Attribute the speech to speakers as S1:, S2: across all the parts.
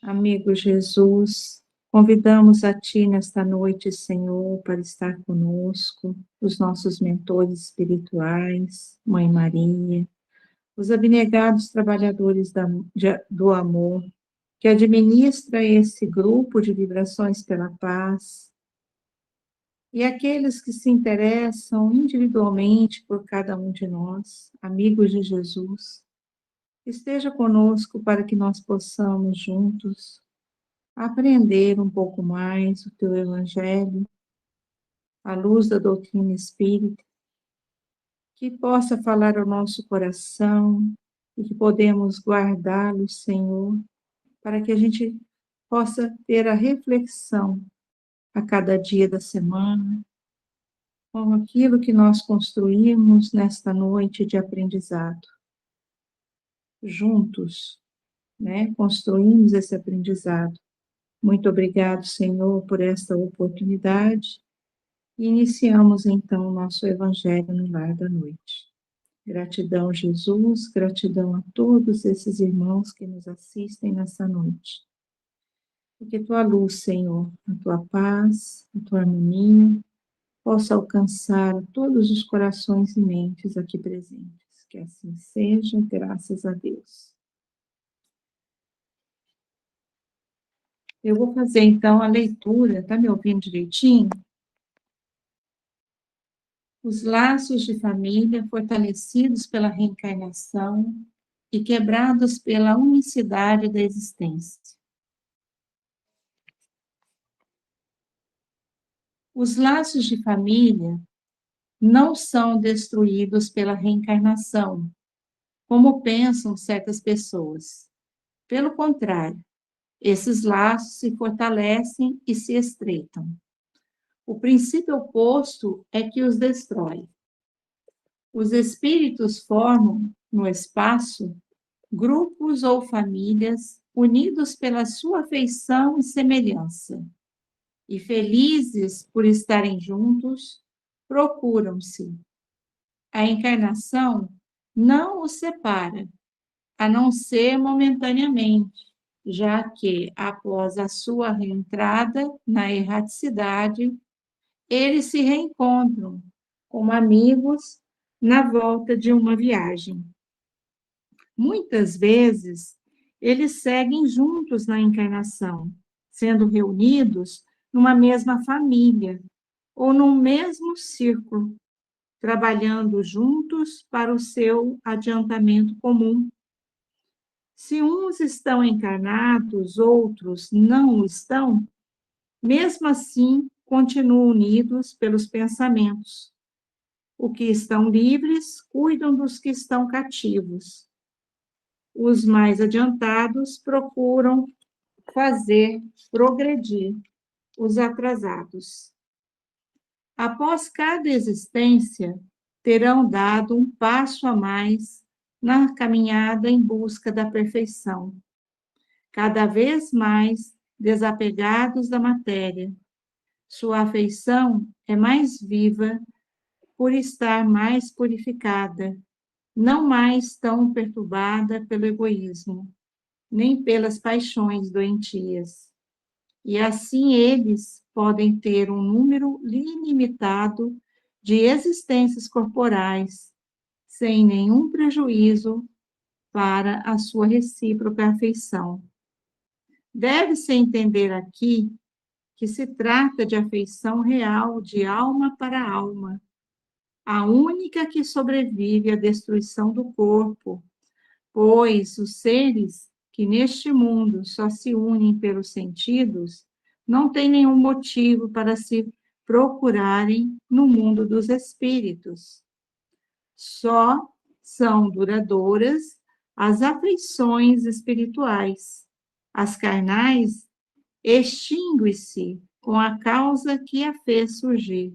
S1: Amigo Jesus, convidamos a Ti nesta noite, Senhor, para estar conosco, os nossos mentores espirituais, Mãe Maria, os abnegados trabalhadores do amor, que administra esse grupo de vibrações pela paz, e aqueles que se interessam individualmente por cada um de nós, amigos de Jesus, esteja conosco para que nós possamos juntos aprender um pouco mais o teu Evangelho, à luz da doutrina espírita, que possa falar ao nosso coração e que podemos guardá-lo, Senhor, para que a gente possa ter a reflexão a cada dia da semana, com aquilo que nós construímos nesta noite de aprendizado. Juntos, construímos esse aprendizado. Muito obrigado, Senhor, por esta oportunidade. E iniciamos, então, o nosso Evangelho no lar da noite. Gratidão, Jesus, gratidão a todos esses irmãos que nos assistem nessa noite. E que tua luz, Senhor, a tua paz, a tua harmonia, possa alcançar todos os corações e mentes aqui presentes. Que assim seja, graças a Deus. Eu vou fazer, então, a leitura, tá me ouvindo direitinho? Os laços de família fortalecidos pela reencarnação e quebrados pela unicidade da existência. Os laços de família não são destruídos pela reencarnação, como pensam certas pessoas. Pelo contrário, esses laços se fortalecem e se estreitam. O princípio oposto é que os destrói. Os espíritos formam, no espaço, grupos ou famílias unidos pela sua afeição e semelhança, e felizes por estarem juntos, procuram-se. A encarnação não os separa, a não ser momentaneamente, já que, após a sua reentrada na erraticidade, eles se reencontram como amigos na volta de uma viagem. Muitas vezes, eles seguem juntos na encarnação, sendo reunidos numa mesma família ou num mesmo círculo, trabalhando juntos para o seu adiantamento comum. Se uns estão encarnados, outros não o estão, mesmo assim continuam unidos pelos pensamentos. Os que estão livres cuidam dos que estão cativos. Os mais adiantados procuram fazer progredir os atrasados. Após cada existência, terão dado um passo a mais na caminhada em busca da perfeição, cada vez mais desapegados da matéria. Sua afeição é mais viva por estar mais purificada, não mais tão perturbada pelo egoísmo, nem pelas paixões doentias. E assim eles podem ter um número ilimitado de existências corporais, sem nenhum prejuízo para a sua recíproca afeição. Deve-se entender aqui que se trata de afeição real, de alma para alma, a única que sobrevive à destruição do corpo, pois os seres que neste mundo só se unem pelos sentidos não têm nenhum motivo para se procurarem no mundo dos espíritos. Só são duradouras as afeições espirituais. As carnais extinguem-se com a causa que a fez surgir.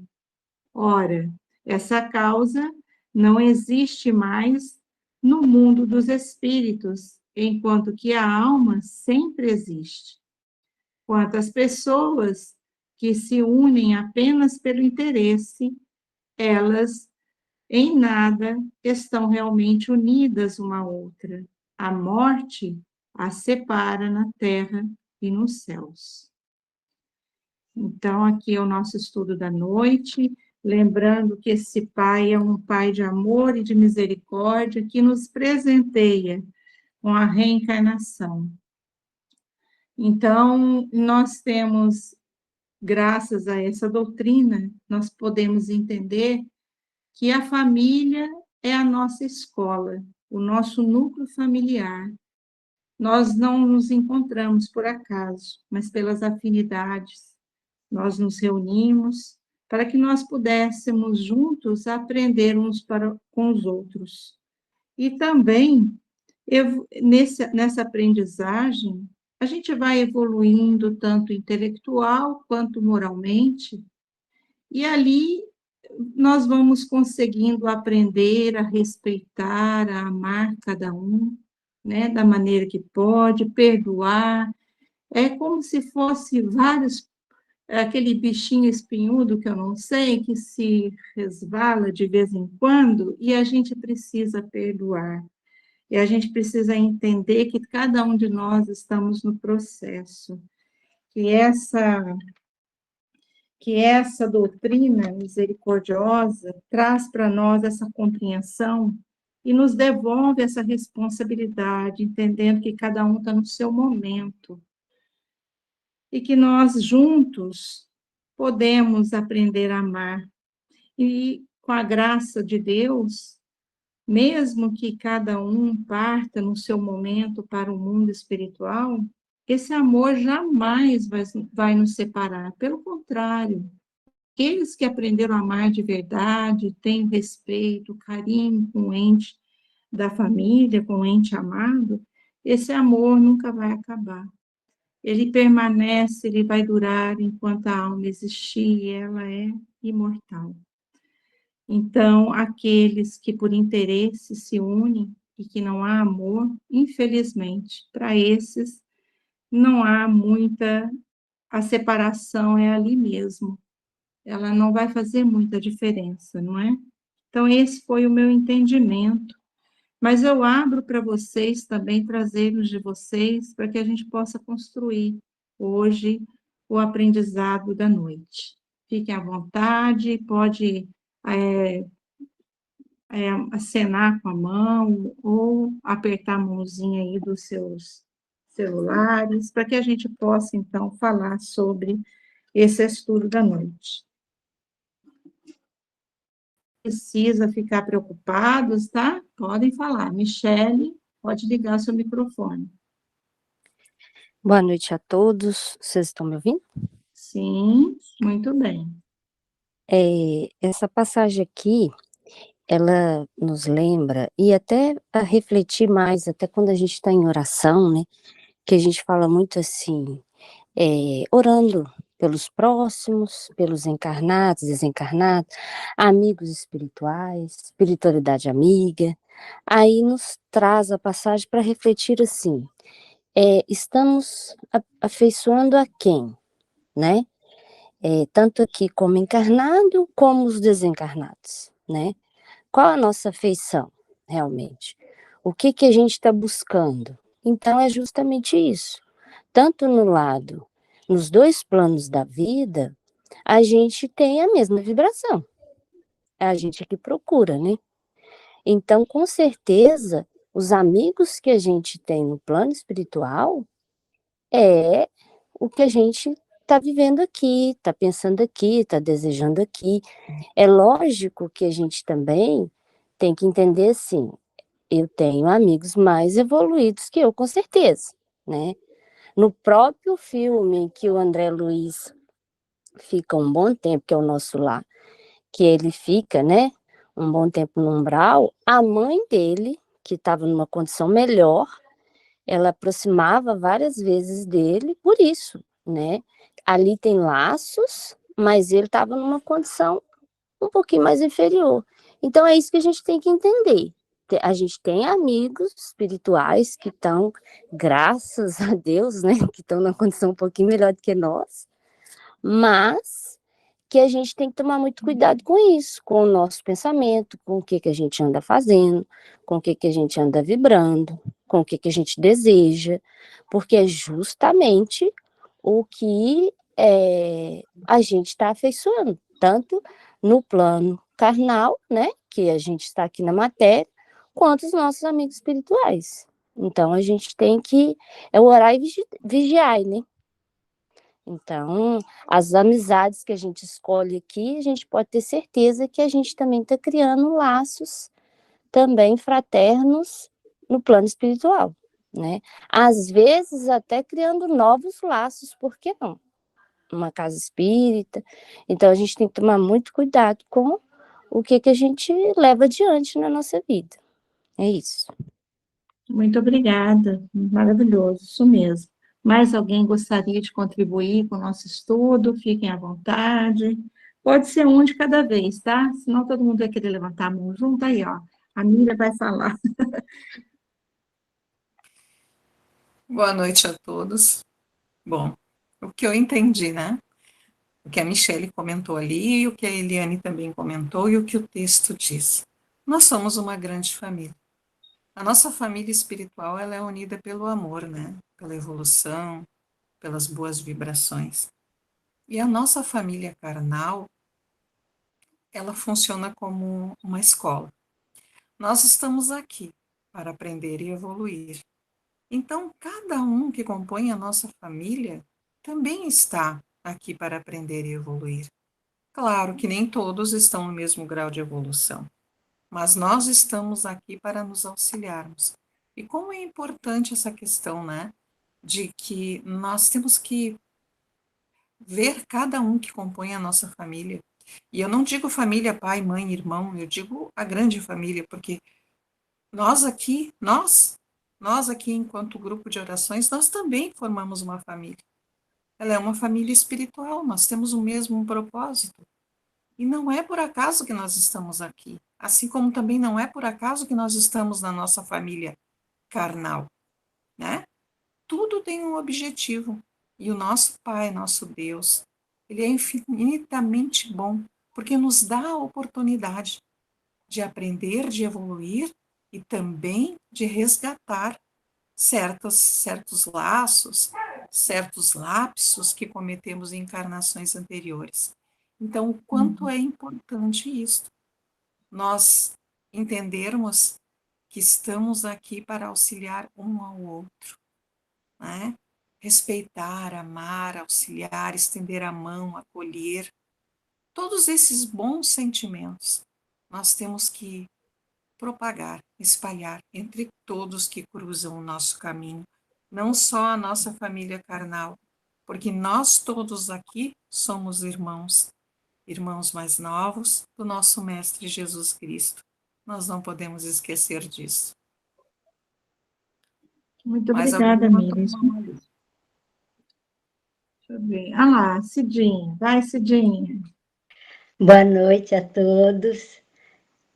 S1: Ora, essa causa não existe mais no mundo dos espíritos, enquanto que a alma sempre existe. Quanto às pessoas que se unem apenas pelo interesse, elas em nada estão realmente unidas uma à outra. A morte a separa na terra e nos céus. Então, aqui é o nosso estudo da noite, lembrando que esse Pai é um Pai de amor e de misericórdia que nos presenteia com a reencarnação. Então, nós temos, graças a essa doutrina, nós podemos entender que a família é a nossa escola, o nosso núcleo familiar. Nós não nos encontramos por acaso, mas pelas afinidades. Nós nos reunimos para que nós pudéssemos juntos aprender uns com os outros. E também, nessa aprendizagem, a gente vai evoluindo tanto intelectual quanto moralmente, e ali nós vamos conseguindo aprender a respeitar, a amar cada um, né, da maneira que pode, perdoar. É como se fosse vários, aquele bichinho espinhudo que eu não sei, que se resvala de vez em quando, e a gente precisa perdoar. E a gente precisa entender que cada um de nós estamos no processo, que essa doutrina misericordiosa traz para nós essa compreensão e nos devolve essa responsabilidade, entendendo que cada um está no seu momento e que nós juntos podemos aprender a amar. E com a graça de Deus, mesmo que cada um parta no seu momento para o mundo espiritual, esse amor jamais vai nos separar. Pelo contrário, aqueles que aprenderam a amar de verdade, têm respeito, carinho com o ente da família, com o ente amado, esse amor nunca vai acabar. Ele permanece, ele vai durar enquanto a alma existir, e ela é imortal. Então, aqueles que por interesse se unem e que não há amor, infelizmente, para esses não há muita, a separação é ali mesmo. Ela não vai fazer muita diferença, não é? Então, esse foi o meu entendimento. Mas eu abro para vocês também trazermos de vocês, para que a gente possa construir hoje o aprendizado da noite. Fiquem à vontade, pode acenar com a mão ou apertar a mãozinha aí dos seus celulares, para que a gente possa, então, falar sobre esse estudo da noite. Precisa ficar preocupados, tá? Podem falar. Michele, pode ligar seu microfone.
S2: Boa noite a todos. Vocês estão me ouvindo?
S1: Sim, muito bem.
S2: Essa passagem aqui, ela nos lembra, e até a refletir mais, até quando a gente está em oração, né? Que a gente fala muito assim, orando pelos próximos, pelos encarnados, desencarnados, amigos espirituais, espiritualidade amiga. Aí nos traz a passagem para refletir assim, estamos afeiçoando a quem, né? Tanto aqui como encarnado, como os desencarnados, né? Qual a nossa afeição, realmente? O que a gente está buscando? Então, é justamente isso. Tanto no lado, nos dois planos da vida, a gente tem a mesma vibração. É a gente que procura, né? Então, com certeza, os amigos que a gente tem no plano espiritual é o que a gente está vivendo aqui, está pensando aqui, está desejando aqui. É lógico que a gente também tem que entender assim, eu tenho amigos mais evoluídos que eu, com certeza, né? No próprio filme em que o André Luiz fica um bom tempo, que é o Nosso Lar, que ele fica, né, um bom tempo no umbral, a mãe dele, que estava numa condição melhor, ela aproximava várias vezes dele por isso, né? Ali tem laços, mas ele estava numa condição um pouquinho mais inferior. Então é isso que a gente tem que entender. A gente tem amigos espirituais que estão, graças a Deus, né, que estão numa condição um pouquinho melhor do que nós, mas que a gente tem que tomar muito cuidado com isso, com o nosso pensamento, com o que a gente anda fazendo, com o que a gente anda vibrando, com o que a gente deseja, porque é justamente o que a gente está afeiçoando, tanto no plano carnal, né, que a gente está aqui na matéria, quanto os nossos amigos espirituais. Então, a gente tem que orar e vigiar, né? Então, as amizades que a gente escolhe aqui, a gente pode ter certeza que a gente também está criando laços também fraternos no plano espiritual, né? Às vezes até criando novos laços, por que não? Uma casa espírita. Então, a gente tem que tomar muito cuidado com o que a gente leva adiante na nossa vida. É isso.
S1: Muito obrigada, maravilhoso, isso mesmo. Mais alguém gostaria de contribuir com o nosso estudo? Fiquem à vontade. Pode ser um de cada vez, tá? Senão todo mundo vai querer levantar a mão junto aí, ó. A Miriam vai falar.
S3: Boa noite a todos. Bom, o que eu entendi, né? O que a Michele comentou ali, o que a Eliane também comentou e o que o texto diz. Nós somos uma grande família. A nossa família espiritual, ela é unida pelo amor, né? Pela evolução, pelas boas vibrações. E a nossa família carnal, ela funciona como uma escola. Nós estamos aqui para aprender e evoluir. Então, cada um que compõe a nossa família também está aqui para aprender e evoluir. Claro que nem todos estão no mesmo grau de evolução, mas nós estamos aqui para nos auxiliarmos. E como é importante essa questão, né, de que nós temos que ver cada um que compõe a nossa família. E eu não digo família, pai, mãe, irmão, eu digo a grande família, porque nós aqui, nós aqui enquanto grupo de orações, nós também formamos uma família. Ela é uma família espiritual, nós temos o mesmo propósito. E não é por acaso que nós estamos aqui, assim como também não é por acaso que nós estamos na nossa família carnal, né? Tudo tem um objetivo. E o nosso Pai, nosso Deus, ele é infinitamente bom, porque nos dá a oportunidade de aprender, de evoluir e também de resgatar certos laços, certos lapsos que cometemos em encarnações anteriores. Então, o quanto é importante isso, nós entendermos que estamos aqui para auxiliar um ao outro, né? Respeitar, amar, auxiliar, estender a mão, acolher, todos esses bons sentimentos nós temos que propagar, espalhar entre todos que cruzam o nosso caminho, não só a nossa família carnal, porque nós todos aqui somos irmãos, irmãos mais novos do nosso Mestre Jesus Cristo. Nós não podemos esquecer disso.
S1: Muito
S3: Mais alguém
S1: obrigada,
S3: levantou
S1: Miriam.
S3: a mão ali?
S1: Deixa eu ver. Ah lá, Cidinha. Vai, Cidinha.
S4: Boa noite a todos.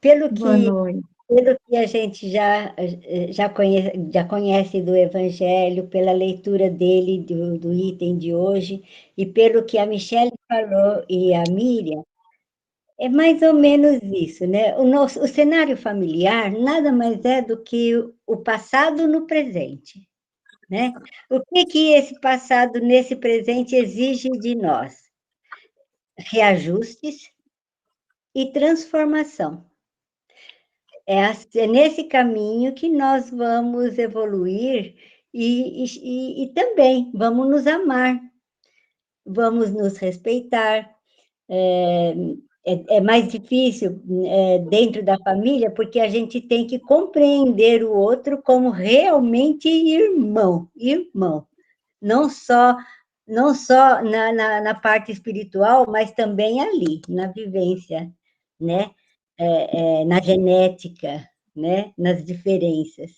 S4: Pelo
S1: Boa
S4: que,
S1: noite.
S4: pelo que a gente já conhece do Evangelho, pela leitura dele, do item de hoje, e pelo que a Michelle falou e a Miriam, é mais ou menos isso, né? O cenário familiar nada mais é do que o passado no presente, né? O que esse passado nesse presente exige de nós? Reajustes e transformação. É nesse caminho que nós vamos evoluir e também vamos nos amar, vamos nos respeitar. É mais difícil dentro da família, porque a gente tem que compreender o outro como realmente irmão, não só na parte espiritual, mas também ali, na vivência, né? Na genética, né? Nas diferenças.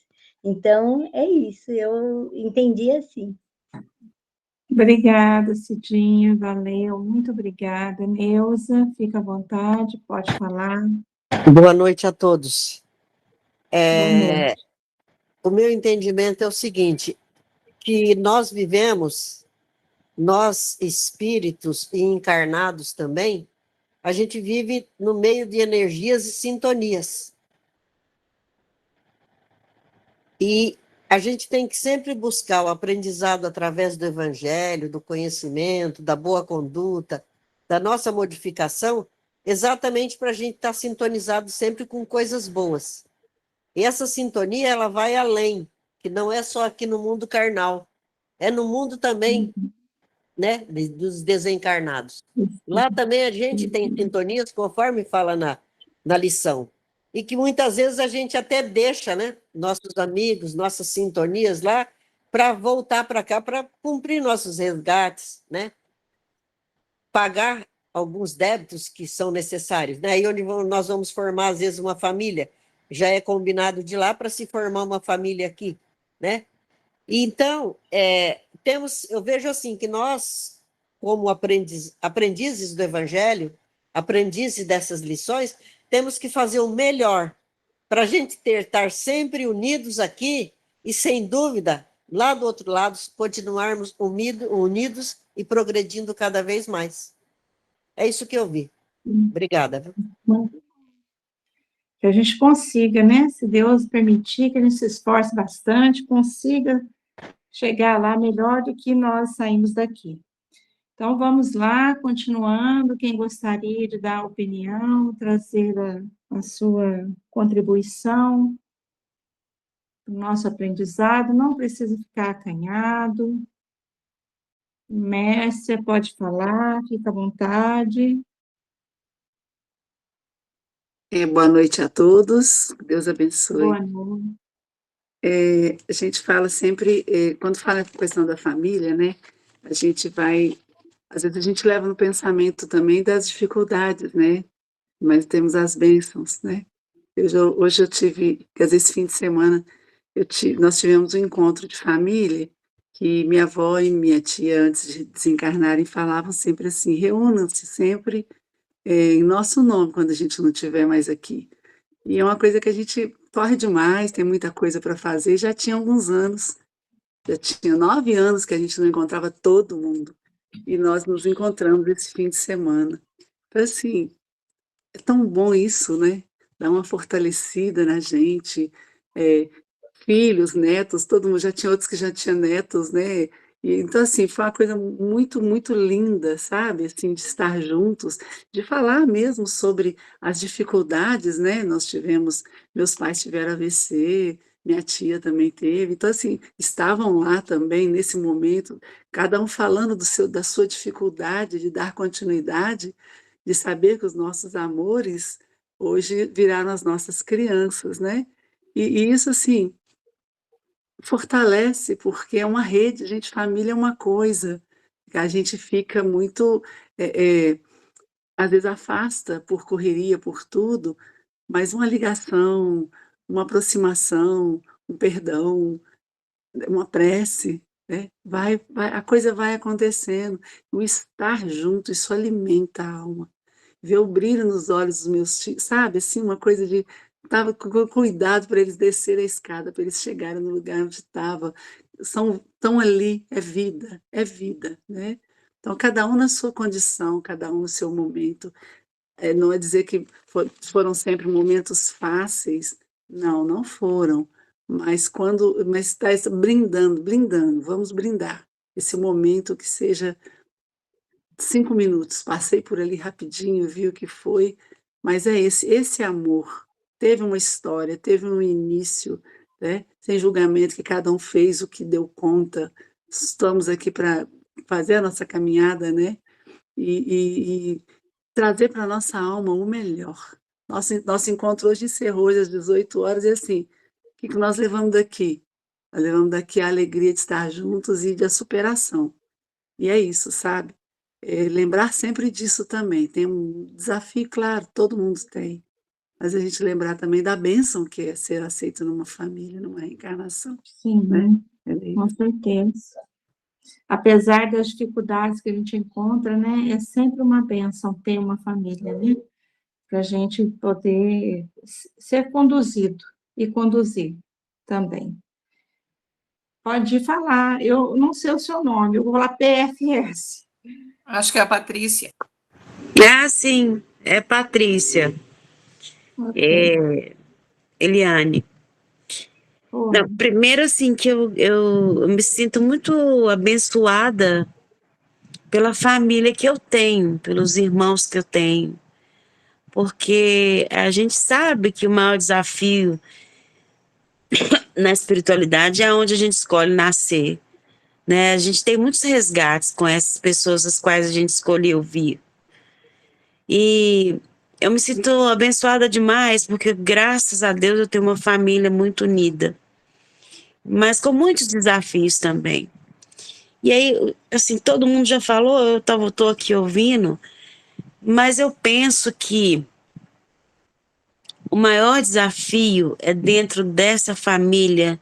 S4: Então, é isso, eu entendi assim.
S1: Obrigada, Cidinha. Valeu. Muito obrigada. Neuza, fica à vontade, pode falar.
S5: Boa noite a todos.
S1: Boa noite.
S5: O meu entendimento é o seguinte, que nós vivemos, nós espíritos e encarnados também, a gente vive no meio de energias e sintonias. E a gente tem que sempre buscar o aprendizado através do evangelho, do conhecimento, da boa conduta, da nossa modificação, exatamente para a gente estar sintonizado sempre com coisas boas. E essa sintonia, ela vai além, que não é só aqui no mundo carnal, é no mundo também, né, dos desencarnados. Lá também a gente tem sintonias, conforme fala na lição, e que muitas vezes a gente até deixa, né, nossos amigos, nossas sintonias lá, para voltar para cá, para cumprir nossos resgates, né, pagar alguns débitos que são necessários, né, aí onde nós vamos formar, às vezes, uma família, já é combinado de lá para se formar uma família aqui, né, então, eu vejo assim que nós, como aprendizes do Evangelho, aprendizes dessas lições, temos que fazer o melhor para a gente estar sempre unidos aqui e, sem dúvida, lá do outro lado, continuarmos unidos e progredindo cada vez mais. É isso que eu vi. Obrigada.
S1: Que a gente consiga, né? Se Deus permitir, que a gente se esforce bastante, consiga chegar lá melhor do que nós saímos daqui. Então, vamos lá, continuando. Quem gostaria de dar opinião, trazer a sua contribuição para o nosso aprendizado, não precisa ficar acanhado. Mércia, pode falar, fica à vontade.
S6: Boa noite a todos, Deus abençoe.
S1: Boa noite.
S6: A gente fala sempre, quando fala a questão da família, né, a gente vai, às vezes a gente leva no pensamento também das dificuldades, né, mas temos as bênçãos, né. Hoje eu tive, quer dizer, esse fim de semana, nós tivemos um encontro de família, que minha avó e minha tia, antes de desencarnarem, falavam sempre assim, reúnam-se sempre em nosso nome, quando a gente não estiver mais aqui. E é uma coisa que a gente corre demais, tem muita coisa para fazer, já tinha alguns anos, já tinha 9 anos que a gente não encontrava todo mundo, e nós nos encontramos esse fim de semana. Então, assim, é tão bom isso, né? Dá uma fortalecida na gente, é, filhos, netos, todo mundo, já tinha outros que já tinham netos, né? E, então, assim, foi uma coisa muito, muito linda, sabe? Assim, de estar juntos, de falar mesmo sobre as dificuldades, né? Meus pais tiveram AVC, minha tia também teve, então, assim, estavam lá também nesse momento, cada um falando da sua dificuldade de dar continuidade, de saber que os nossos amores hoje viraram as nossas crianças, né? E isso, assim, fortalece, porque é uma rede, gente, família é uma coisa, que a gente fica muito, às vezes afasta por correria, por tudo, mas uma ligação, uma aproximação, um perdão, uma prece, né, a coisa vai acontecendo, o estar junto, isso alimenta a alma. Ver o brilho nos olhos dos meus filhos, sabe, assim, uma coisa de estava com cuidado para eles descerem a escada, para eles chegarem no lugar onde estava, estão ali, é vida, né. Então cada um na sua condição, cada um no seu momento, não é dizer que foram sempre momentos fáceis, não, não foram, mas está brindando, vamos brindar esse momento que seja 5 minutos, passei por ali rapidinho, vi o que foi, mas é esse amor, teve uma história, teve um início, né, sem julgamento, que cada um fez o que deu conta, estamos aqui para fazer a nossa caminhada, né, e trazer para a nossa alma o melhor. Nosso encontro hoje encerrou hoje às 18 horas e assim, o que nós levamos daqui? Nós levamos daqui a alegria de estar juntos e a superação. E é isso, sabe? Lembrar sempre disso também. Tem um desafio, claro, todo mundo tem, mas a gente lembrar também da bênção que é ser aceito numa família, numa reencarnação,
S1: Sim,
S6: né?
S1: com certeza. Apesar das dificuldades que a gente encontra, né, é sempre uma bênção ter uma família, né? Para a gente poder ser conduzido e conduzir também. Pode falar, eu não sei o seu nome, eu vou falar PFS.
S3: Acho que é a Patrícia.
S7: Ah, sim, é Patrícia.
S1: Okay.
S7: Eliane.
S1: Oi.
S7: Não, primeiro, assim, que eu me sinto muito abençoada pela família que eu tenho, pelos irmãos que eu tenho, porque a gente sabe que o maior desafio na espiritualidade é onde a gente escolhe nascer, né? A gente tem muitos resgates com essas pessoas as quais a gente escolheu vir. E eu me sinto abençoada demais, porque graças a Deus eu tenho uma família muito unida, mas com muitos desafios também. E aí, assim, todo mundo já falou, tô aqui ouvindo, mas eu penso que o maior desafio é dentro dessa família,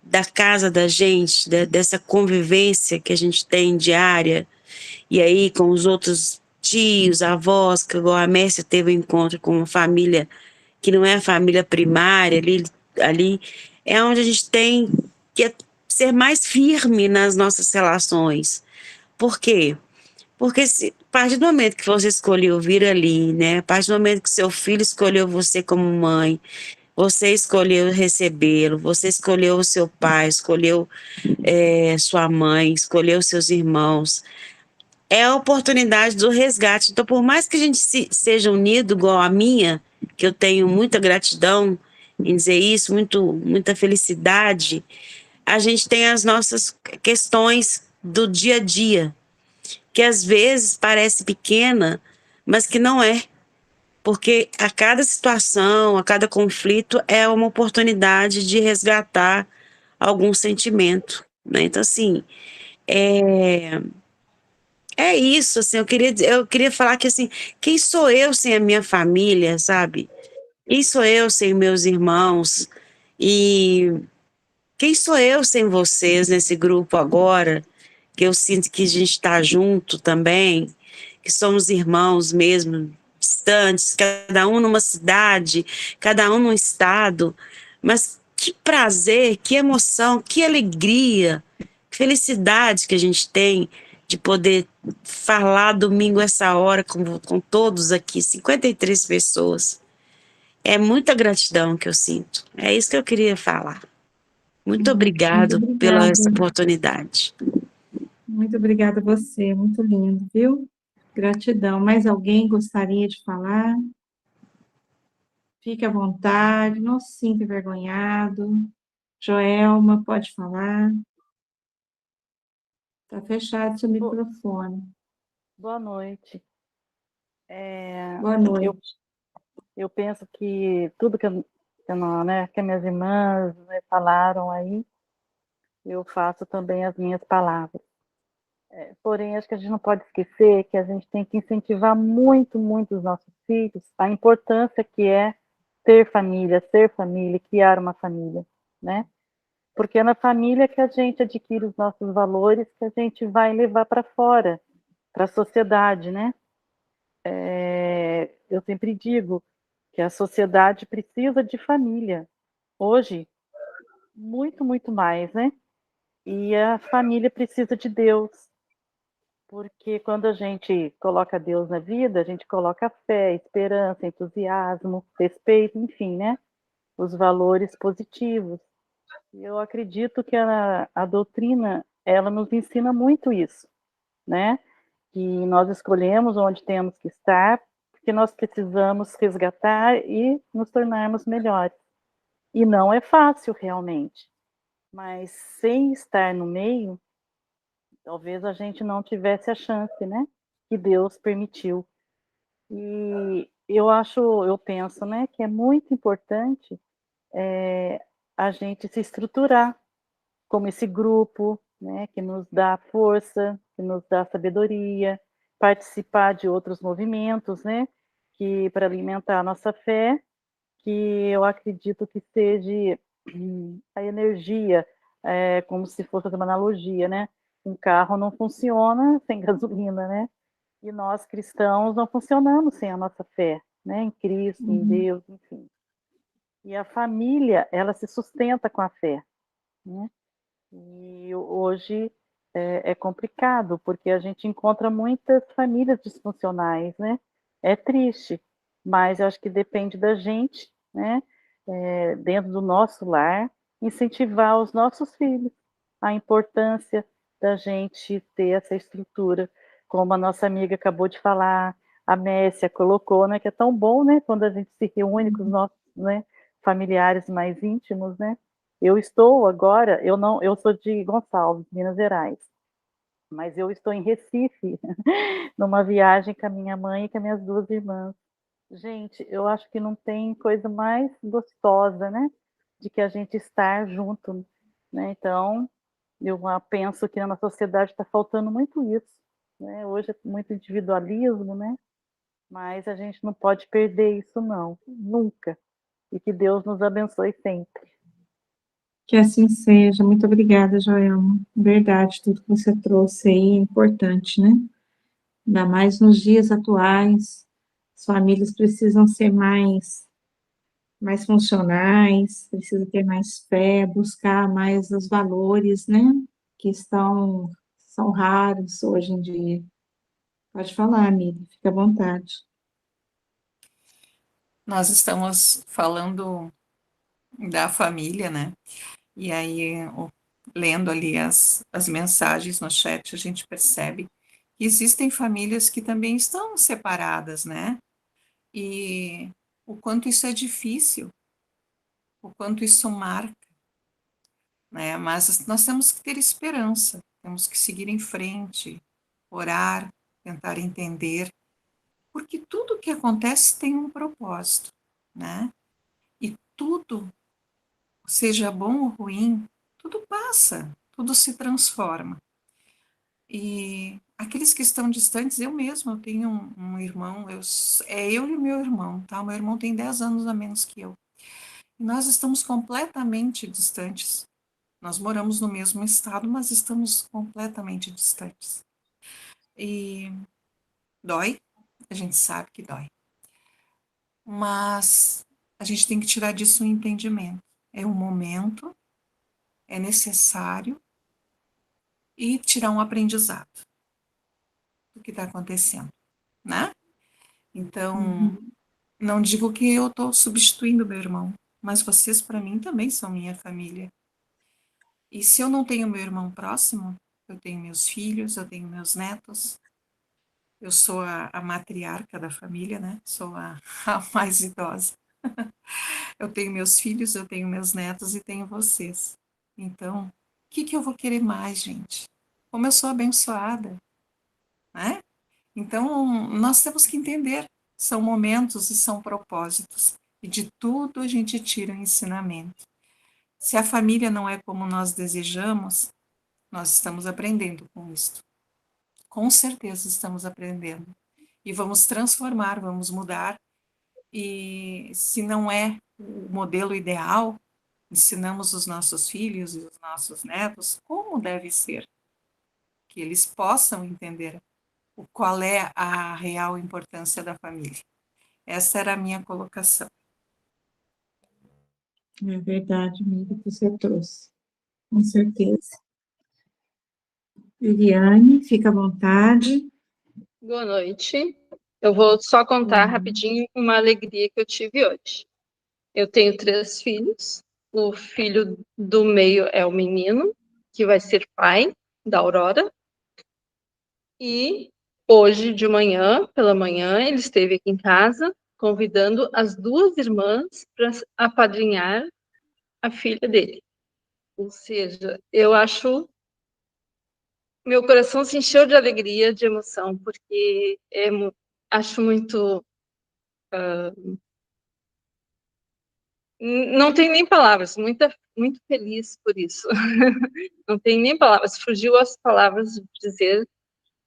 S7: da casa da gente, dessa convivência que a gente tem diária, e aí com os outros tios, avós, que igual a Mércia teve um encontro com uma família que não é a família primária, ali é onde a gente tem que ser mais firme nas nossas relações. Por quê? Porque a partir do momento que você escolheu vir ali, né? A partir do momento que seu filho escolheu você como mãe, você escolheu recebê-lo, você escolheu o seu pai, escolheu sua mãe, escolheu seus irmãos. É a oportunidade do resgate. Então, por mais que a gente seja unido, igual a minha, que eu tenho muita gratidão em dizer isso, muita felicidade, a gente tem as nossas questões do dia a dia, que às vezes parece pequena, mas que não é. Porque a cada situação, a cada conflito é uma oportunidade de resgatar algum sentimento, né? Então, assim, é isso, assim, eu queria falar que, assim, quem sou eu sem a minha família, sabe? Quem sou eu sem meus irmãos? E quem sou eu sem vocês nesse grupo agora? Que eu sinto que a gente está junto também, que somos irmãos mesmo, distantes, cada um numa cidade, cada um num estado, mas que prazer, que emoção, que alegria, que felicidade que a gente tem de poder falar domingo essa hora com todos aqui, 53 pessoas. É muita gratidão que eu sinto. É isso que eu queria falar. Muito
S1: Muito
S7: obrigado pela
S1: obrigada.
S7: essa oportunidade.
S1: Muito obrigada a você, muito lindo, viu? Gratidão. Mais alguém gostaria de falar? Fique à vontade, não se sinta envergonhado. Joelma, pode falar. Está fechado seu microfone.
S8: Boa noite.
S1: Boa
S8: Eu,
S1: noite.
S8: eu penso que tudo que minhas irmãs, né, falaram aí, eu faço também as minhas palavras. Porém, acho que a gente não pode esquecer que a gente tem que incentivar muito, muito os nossos filhos a importância que é ter família, ser família, criar uma família, né? Porque é na família que a gente adquire os nossos valores que a gente vai levar para fora, para a sociedade, né? Eu sempre digo que a sociedade precisa de família. Hoje, muito, muito mais, né? E a família precisa de Deus, porque quando a gente coloca Deus na vida, a gente coloca fé, esperança, entusiasmo, respeito, enfim, né? Os valores positivos. E eu acredito que a doutrina, ela nos ensina muito isso, né? Que nós escolhemos onde temos que estar, porque nós precisamos resgatar e nos tornarmos melhores. E não é fácil realmente, mas sem estar no meio, talvez a gente não tivesse a chance, né? Que Deus permitiu. E eu penso, né, que é muito importante a gente se estruturar como esse grupo, né, que nos dá força, que nos dá sabedoria, participar de outros movimentos, né, que para alimentar a nossa fé, que eu acredito que seja a energia, como se fosse uma analogia, né? Um carro não funciona sem gasolina, né? E nós cristãos não funcionamos sem a nossa fé, né? Em Cristo, em Deus, enfim. E a família, ela se sustenta com a fé, né? E hoje é complicado, porque a gente encontra muitas famílias disfuncionais, né? É triste, mas eu acho que depende da gente, né? Dentro do nosso lar, incentivar os nossos filhos a importância da gente ter essa estrutura, como a nossa amiga acabou de falar, a Messia colocou, né, que é tão bom, né, quando a gente se reúne com os nossos, né, familiares mais íntimos, né? Eu estou agora, eu sou de Gonçalves, Minas Gerais, mas eu estou em Recife, numa viagem com a minha mãe e com as minhas duas irmãs. Gente, eu acho que não tem coisa mais gostosa, né, de que a gente estar junto, né? Então, eu penso que na sociedade está faltando muito isso, né? Hoje é muito individualismo, né? Mas a gente não pode perder isso, não, nunca. E que Deus nos abençoe sempre.
S1: Que assim seja. Muito obrigada, Joelma. Verdade, tudo que você trouxe aí é importante, né? Ainda mais nos dias atuais, as famílias precisam ser mais funcionais, precisam ter mais fé, buscar mais os valores, né? Que são raros hoje em dia. Pode falar, amiga, fica à vontade.
S3: Nós estamos falando da família, né? E aí, lendo ali as mensagens no chat, a gente percebe que existem famílias que também estão separadas, né? E o quanto isso é difícil, o quanto isso marca, né? Mas nós temos que ter esperança, temos que seguir em frente, orar, tentar entender, porque tudo que acontece tem um propósito, né? E tudo, seja bom ou ruim, tudo passa, tudo se transforma. E aqueles que estão distantes, eu mesma, eu tenho um irmão, é eu e o meu irmão, tá? O meu irmão tem 10 anos a menos que eu. E nós estamos completamente distantes. Nós moramos no mesmo estado, mas estamos completamente distantes. E dói, a gente sabe que dói. Mas a gente tem que tirar disso um entendimento. É um momento, é necessário, e tirar um aprendizado do que está acontecendo, né? Então, não digo que eu estou substituindo meu irmão, mas vocês, para mim, também são minha família. E se eu não tenho meu irmão próximo, eu tenho meus filhos, eu tenho meus netos, eu sou a matriarca da família, né? Sou a mais idosa. Eu tenho meus filhos, eu tenho meus netos e tenho vocês. Então, o que eu vou querer mais, gente? Como eu sou abençoada, né? Então, nós temos que entender, são momentos e são propósitos, e de tudo a gente tira um ensinamento. Se a família não é como nós desejamos, nós estamos aprendendo com isso. Com certeza estamos aprendendo. E vamos transformar, vamos mudar, e se não é o modelo ideal, ensinamos os nossos filhos e os nossos netos como deve ser, que eles possam entender qual é a real importância da família. Essa era a minha colocação.
S1: É verdade, amiga, que você trouxe. Com certeza. Viviane, fica à vontade.
S9: Boa noite. Eu vou só contar rapidinho uma alegria que eu tive hoje. Eu tenho 3 filhos. O filho do meio é o menino, que vai ser pai da Aurora. E hoje de manhã, pela manhã, ele esteve aqui em casa, convidando as 2 irmãs para apadrinhar a filha dele. Ou seja, eu acho... Meu coração se encheu de alegria, de emoção, porque acho muito... não tem nem palavras, muito feliz por isso. Não tem nem palavras, fugiu as palavras de dizer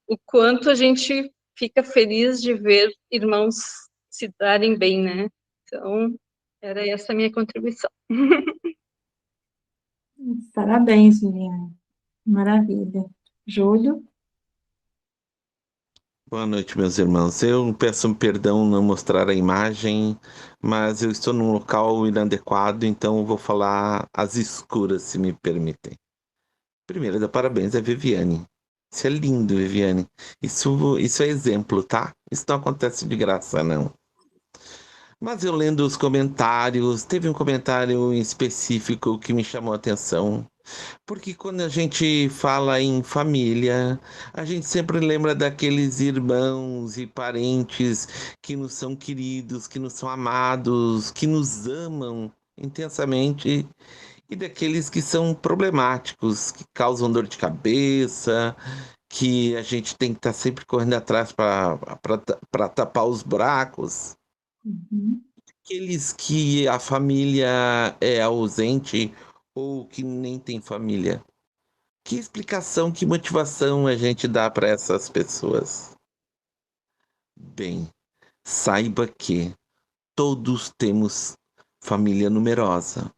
S9: o quanto a gente fica feliz de ver irmãos se darem bem, né? Então, era essa a minha contribuição.
S1: Parabéns, Viviane. Maravilha. Júlio?
S10: Boa noite, meus irmãos. Eu peço perdão não mostrar a imagem, mas eu estou num local inadequado, então eu vou falar às escuras, se me permitem. Primeiro, dar parabéns à Viviane. Isso é lindo, Viviane. Isso é exemplo, tá? Isso não acontece de graça, não. Mas eu lendo os comentários, teve um comentário em específico que me chamou a atenção. Porque quando a gente fala em família, a gente sempre lembra daqueles irmãos e parentes que nos são queridos, que nos são amados, que nos amam intensamente, e daqueles que são problemáticos, que causam dor de cabeça, que a gente tem que estar sempre correndo atrás para tapar os buracos.
S1: Uhum.
S10: Aqueles que a família é ausente ou que nem tem família. Que explicação, que motivação a gente dá para essas pessoas? Bem, saiba que todos temos família numerosa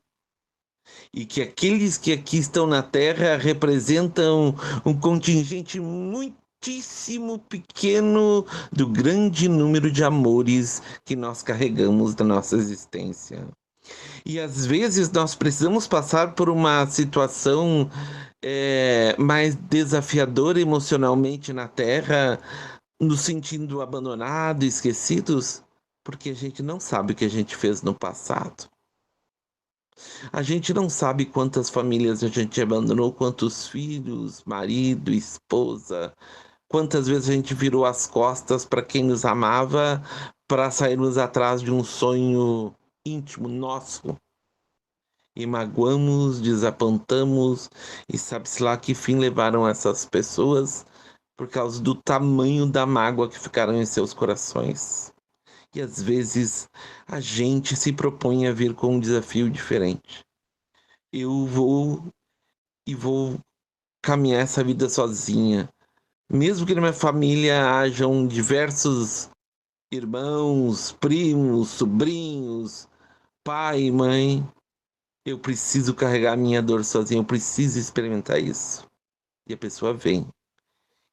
S10: e que aqueles que aqui estão na Terra representam um contingente muitíssimo pequeno do grande número de amores que nós carregamos na nossa existência. E às vezes nós precisamos passar por uma situação mais desafiadora emocionalmente na Terra, nos sentindo abandonados, esquecidos, porque a gente não sabe o que a gente fez no passado. A gente não sabe quantas famílias a gente abandonou, quantos filhos, marido, esposa, quantas vezes a gente virou as costas para quem nos amava para sairmos atrás de um sonho íntimo nosso. E magoamos, desapontamos, e sabe-se lá que fim levaram essas pessoas por causa do tamanho da mágoa que ficaram em seus corações. E às vezes a gente se propõe a vir com um desafio diferente. Eu vou caminhar essa vida sozinha. Mesmo que na minha família hajam diversos irmãos, primos, sobrinhos, pai e mãe, eu preciso carregar a minha dor sozinho, eu preciso experimentar isso. E a pessoa vem.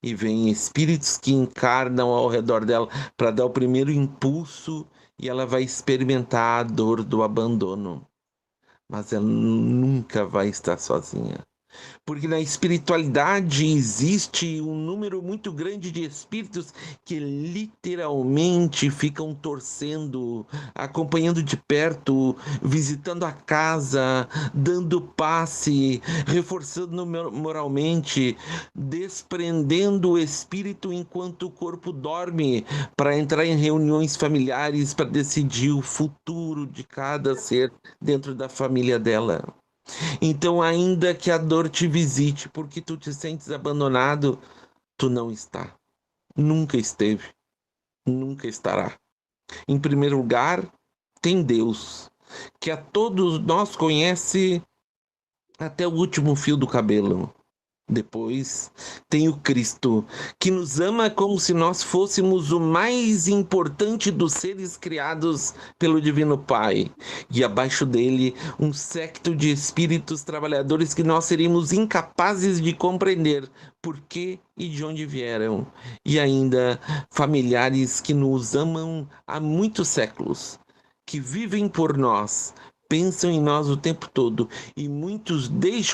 S10: E vem espíritos que encarnam ao redor dela para dar o primeiro impulso e ela vai experimentar a dor do abandono. Mas ela nunca vai estar sozinha. Porque na espiritualidade existe um número muito grande de espíritos que literalmente ficam torcendo, acompanhando de perto, visitando a casa, dando passe, reforçando moralmente, desprendendo o espírito enquanto o corpo dorme, para entrar em reuniões familiares para decidir o futuro de cada ser dentro da família dela. Então, ainda que a dor te visite porque tu te sentes abandonado, tu não está. Nunca esteve. Nunca estará. Em primeiro lugar, tem Deus, que a todos nós conhece até o último fio do cabelo. Depois, tem o Cristo, que nos ama como se nós fôssemos o mais importante dos seres criados pelo Divino Pai. E abaixo dele, um séquito de espíritos trabalhadores que nós seríamos incapazes de compreender por que e de onde vieram. E ainda, familiares que nos amam há muitos séculos, que vivem por nós, pensam em nós o tempo todo, e muitos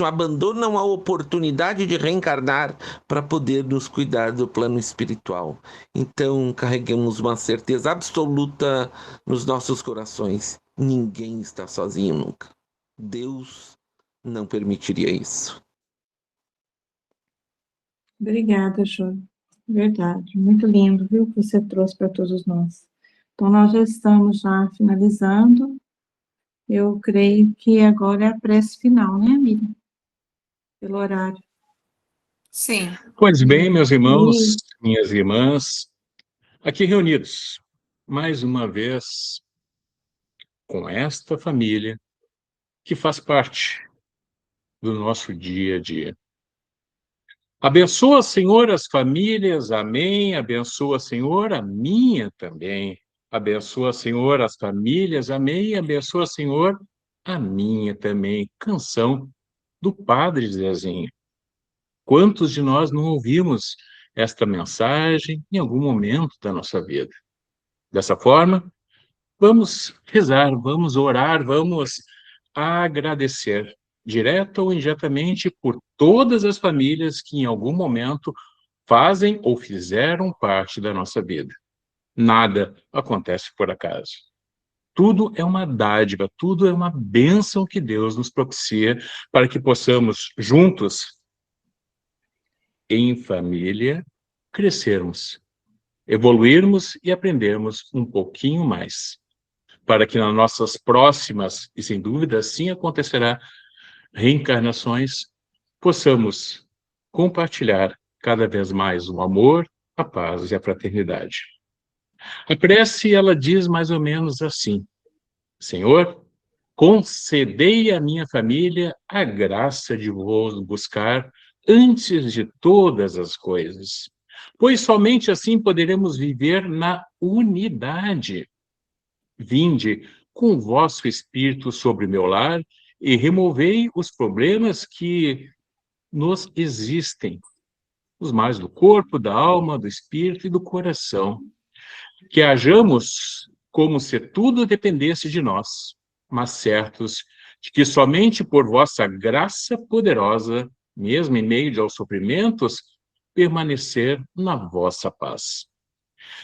S10: abandonam a oportunidade de reencarnar para poder nos cuidar do plano espiritual. Então, carreguemos uma certeza absoluta nos nossos corações: ninguém está sozinho nunca. Deus não permitiria isso.
S1: Obrigada, Jô. Verdade, muito lindo, viu, que você trouxe para todos nós. Então, nós já estamos finalizando. Eu creio que agora é a prece final, né, Miriam? Pelo horário.
S3: Sim.
S11: Pois bem, meus irmãos, minhas irmãs, aqui reunidos, mais uma vez, com esta família que faz parte do nosso dia a dia. Abençoa, Senhor, as famílias, amém. Abençoa, Senhor, a minha também. Abençoa, Senhor, as famílias, amém. Abençoa, Senhor, a minha também. Canção do Padre Zezinho. Quantos de nós não ouvimos esta mensagem em algum momento da nossa vida? Dessa forma, vamos rezar, vamos orar, vamos agradecer, direto ou indiretamente, por todas as famílias que em algum momento fazem ou fizeram parte da nossa vida. Nada acontece por acaso. Tudo é uma dádiva, tudo é uma bênção que Deus nos propicia para que possamos, juntos, em família, crescermos, evoluirmos e aprendermos um pouquinho mais, para que nas nossas próximas, e sem dúvida assim acontecerá, reencarnações, possamos compartilhar cada vez mais o amor, a paz e a fraternidade. A prece, ela diz mais ou menos assim: Senhor, concedei à minha família a graça de vos buscar antes de todas as coisas, pois somente assim poderemos viver na unidade. Vinde com o vosso Espírito sobre o meu lar e removei os problemas que nos existem, os males do corpo, da alma, do espírito e do coração. Que hajamos como se tudo dependesse de nós, mas certos de que somente por vossa graça poderosa, mesmo em meio aos sofrimentos, permanecer na vossa paz.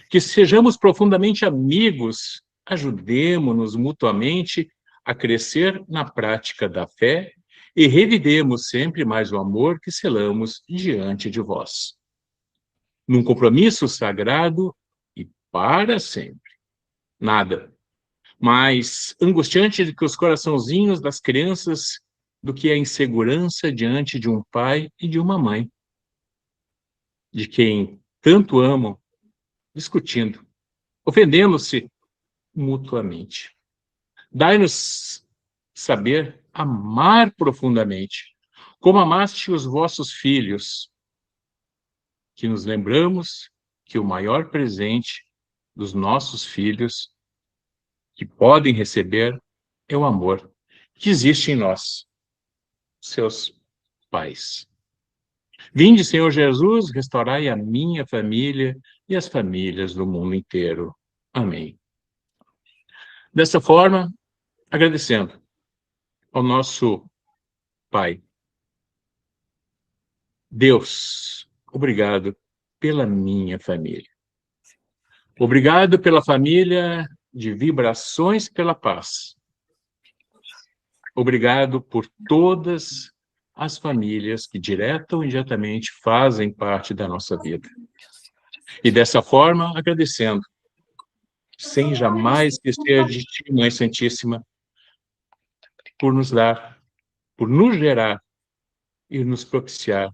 S11: Que sejamos profundamente amigos, ajudemo-nos mutuamente a crescer na prática da fé e revivemos sempre mais o amor que selamos diante de vós. Num compromisso sagrado e para sempre. Nada mais angustiante do que os coraçãozinhos das crianças, do que a insegurança diante de um pai e de uma mãe, de quem tanto amam, discutindo, ofendendo-se mutuamente. Dai-nos saber amar profundamente, como amaste os vossos filhos, que nos lembramos que o maior presente dos nossos filhos que podem receber é o amor que existe em nós, seus pais. Vinde, Senhor Jesus, restaurai a minha família e as famílias do mundo inteiro. Amém. Dessa forma, agradecendo ao nosso Pai. Deus, obrigado pela minha família. Obrigado pela família de vibrações pela paz. Obrigado por todas as famílias que direta ou indiretamente fazem parte da nossa vida. E dessa forma, agradecendo, sem jamais esquecer de ti, Mãe Santíssima, por nos dar, por nos gerar e nos propiciar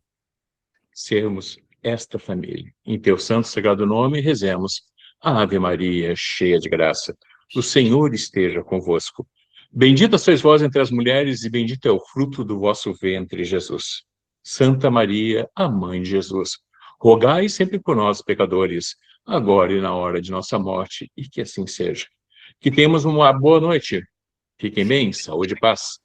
S11: sermos esta família. Em teu santo e sagrado nome, rezemos. Ave Maria, cheia de graça, o Senhor esteja convosco. Bendita sois vós entre as mulheres e bendito é o fruto do vosso ventre, Jesus. Santa Maria, a Mãe de Jesus, rogai sempre por nós, pecadores, agora e na hora de nossa morte, e que assim seja. Que tenhamos uma boa noite. Fiquem bem, saúde e paz.